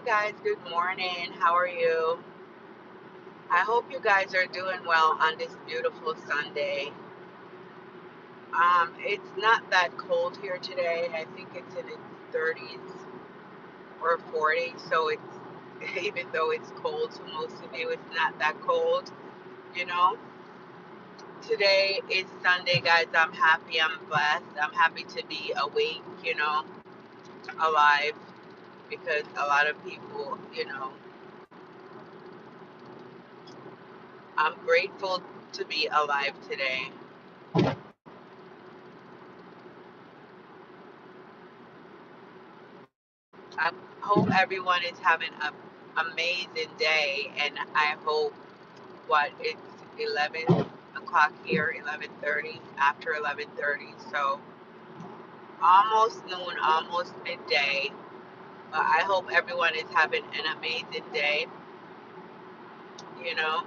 guys, good morning. How are you? I hope you guys are doing well on this beautiful Sunday. It's not that cold here today. I think it's in its 30s or 40s, so it's even though it's cold to most of you, it's not that cold, you know. Today is Sunday, guys. I'm happy, I'm blessed. I'm happy to be awake, alive because a lot of people, I'm grateful to be alive today. I hope everyone is having an amazing day, and I hope it's 11 o'clock here, 11:30, after 11:30, so almost noon, almost midday. But I hope everyone is having an amazing day. You know,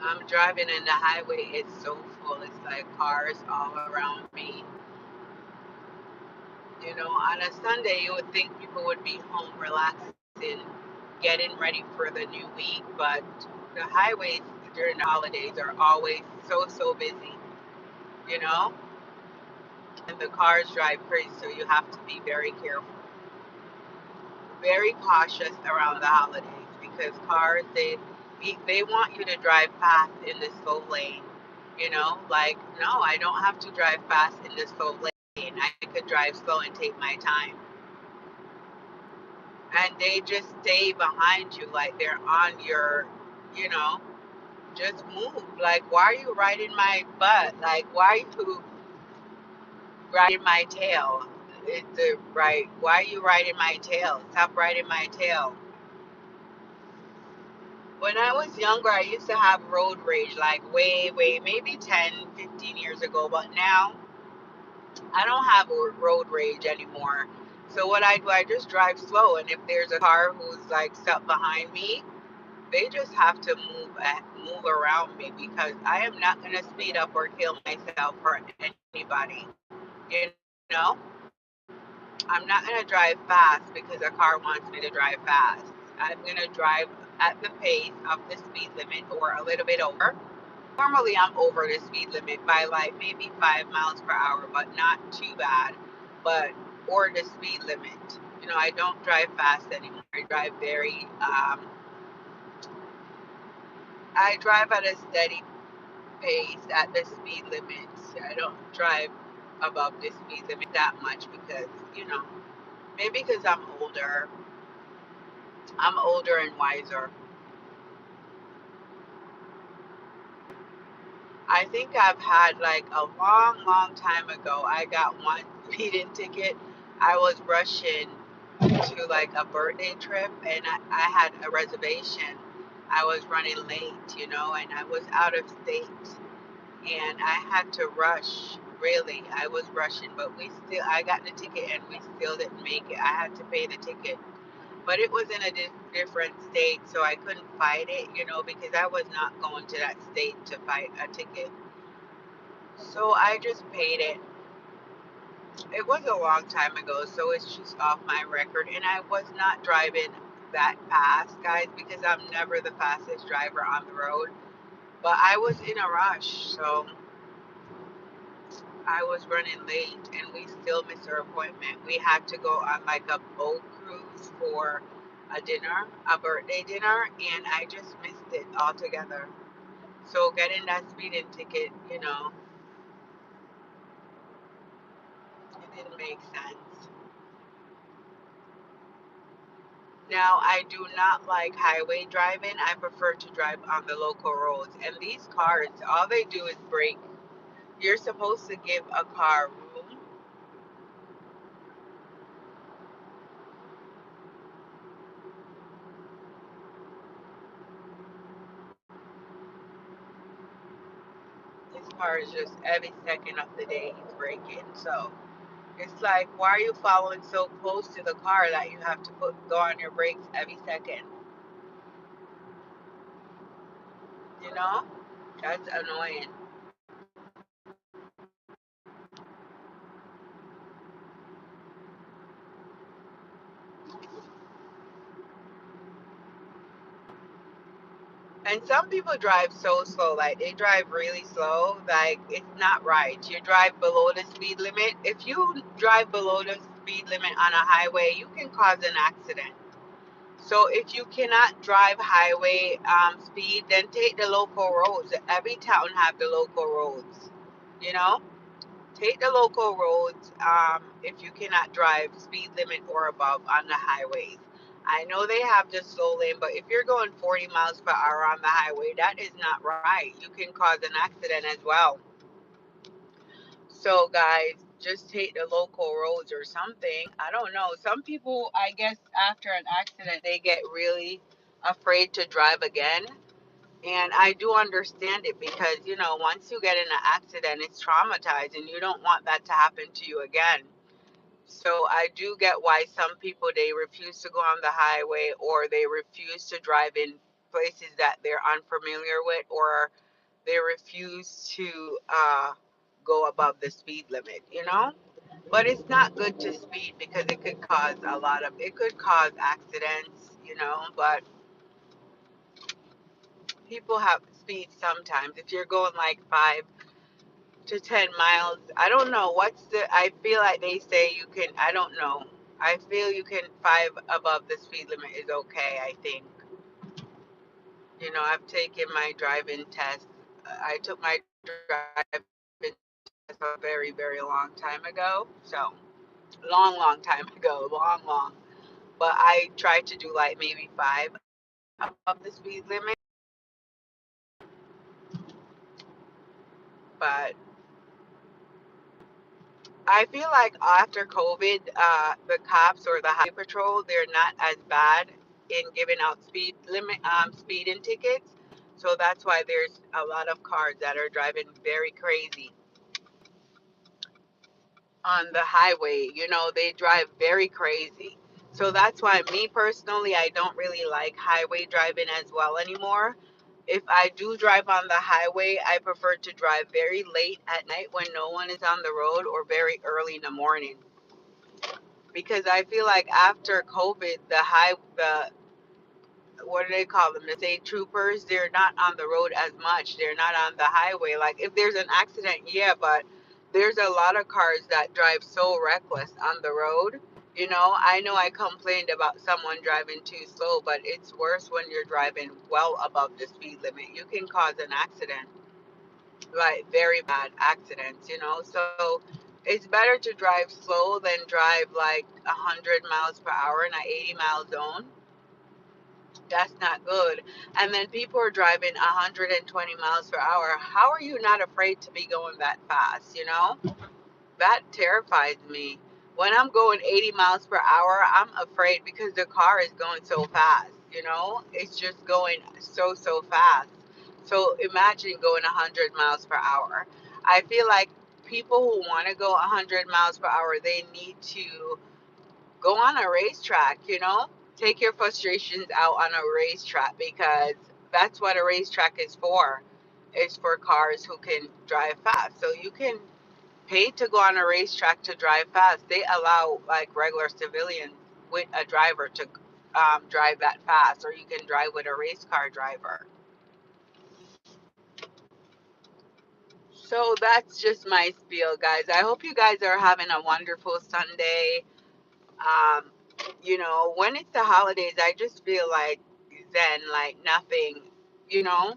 I'm driving and the highway is so full. It's like cars all around me. On a Sunday, you would think people would be home relaxing, getting ready for the new week, but the highways during the holidays are always so busy, you know, and the cars drive crazy, so you have to be very careful, very cautious around the holidays because cars they want you to drive fast in the slow lane, like no, I don't have to drive fast in the slow lane. I could drive slow and take my time. And they just stay behind you like they're on your, you know, just move. Like, why are you riding my butt? Like, why are you riding my tail? It's right. Why are you riding my tail? Stop riding my tail. When I was younger, I used to have road rage, like way, maybe 10, 15 years ago. But now I don't have road rage anymore. So what I do, I just drive slow. And if there's a car who's like stuck behind me, they just have to move around me because I am not going to speed up or kill myself or anybody. You know, I'm not going to drive fast because a car wants me to drive fast. I'm going to drive at the pace of the speed limit or a little bit over. Normally, I'm over the speed limit by like maybe 5 miles per hour, but not too bad. But or the speed limit. I don't drive fast anymore. I drive at a steady pace at the speed limits. I don't drive above the speed limit that much because, maybe because I'm older. I'm older and wiser. I think I've had like a long time ago, I got one speeding ticket. I was rushing to like a birthday trip and I had a reservation. I was running late, and I was out of state. And I had to rush. Really, I was rushing, but I got the ticket and we still didn't make it. I had to pay the ticket, but it was in a different state, so I couldn't fight it, because I was not going to that state to fight a ticket. So I just paid it. It was a long time ago, so it's just off my record. And I was not driving that fast, guys, because I'm never the fastest driver on the road. But I was in a rush, so I was running late and we still missed our appointment. We had to go on like a boat cruise for a birthday dinner, and I just missed it altogether. So getting that speeding ticket, it didn't make sense. Now, I do not like highway driving. I prefer to drive on the local roads. And these cars, all they do is brake. You're supposed to give a car room. This car is just every second of the day he's braking. So it's like, why are you following so close to the car that you have to go on your brakes every second? You know, that's annoying. And some people drive so slow, like they drive really slow, like it's not right. You drive below the speed limit. If you drive below the speed limit on a highway, you can cause an accident. So if you cannot drive highway speed, then take the local roads. Every town have the local roads. You know, take the local roads if you cannot drive speed limit or above on the highways. I know they have the slow lane, but if you're going 40 miles per hour on the highway, that is not right. You can cause an accident as well. So, guys, just take the local roads or something. I don't know. Some people, I guess, after an accident, they get really afraid to drive again. And I do understand it because, once you get in an accident, it's traumatized and you don't want that to happen to you again. So I do get why some people they refuse to go on the highway or they refuse to drive in places that they're unfamiliar with or they refuse to go above the speed limit, But it's not good to speed because it could cause accidents, but people have speed sometimes. If you're going like 5 to 10 miles, I don't know I feel like they say you can, I don't know. I feel you can five above the speed limit is okay, I think. I've taken my driving test. I took my driving test a very, very long time ago. So, long, long time ago, long, long. But I tried to do like maybe five above the speed limit. But I feel like after COVID, the cops or the highway patrol, they're not as bad in giving out speeding tickets. So that's why there's a lot of cars that are driving very crazy on the highway. They drive very crazy. So that's why me personally, I don't really like highway driving as well anymore. If I do drive on the highway, I prefer to drive very late at night when no one is on the road or very early in the morning because I feel like after COVID, the what do they call them? The state troopers, they're not on the road as much. They're not on the highway. Like if there's an accident, yeah, but there's a lot of cars that drive so reckless on the road. I know I complained about someone driving too slow, but it's worse when you're driving well above the speed limit. You can cause an accident, like very bad accidents. So it's better to drive slow than drive like 100 miles per hour in an 80-mile zone. That's not good. And then people are driving 120 miles per hour. How are you not afraid to be going that fast? That terrifies me. When I'm going 80 miles per hour, I'm afraid because the car is going so fast. It's just going so, so fast. So imagine going 100 miles per hour. I feel like people who want to go 100 miles per hour, they need to go on a racetrack. Take your frustrations out on a racetrack because that's what a racetrack is for. It's for cars who can drive fast. So you can pay to go on a racetrack to drive fast. They allow like regular civilians with a driver to drive that fast, or you can drive with a race car driver. So that's just my spiel, guys. I hope you guys are having a wonderful Sunday. Um, when it's the holidays, I just feel like zen, like nothing, you know,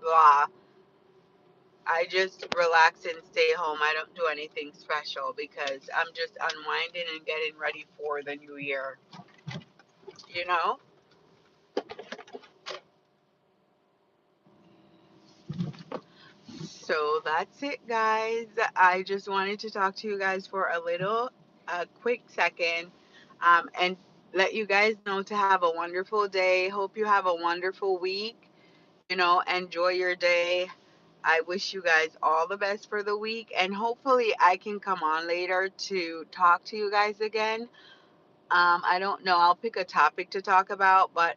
blah. I just relax and stay home. I don't do anything special because I'm just unwinding and getting ready for the new year, you know? So that's it, guys. I just wanted to talk to you guys for a quick second, and let you guys know to have a wonderful day. Hope you have a wonderful week. Enjoy your day. I wish you guys all the best for the week, and hopefully I can come on later to talk to you guys again. I don't know. I'll pick a topic to talk about, but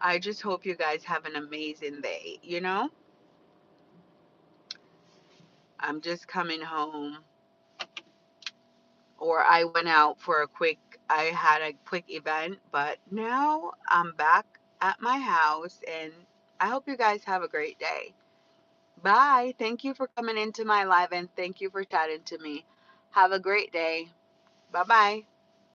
I just hope you guys have an amazing day. I'm just coming home, or I went out for I had a quick event, but now I'm back at my house, and I hope you guys have a great day. Bye. Thank you for coming into my live, and thank you for chatting to me. Have a great day. Bye bye.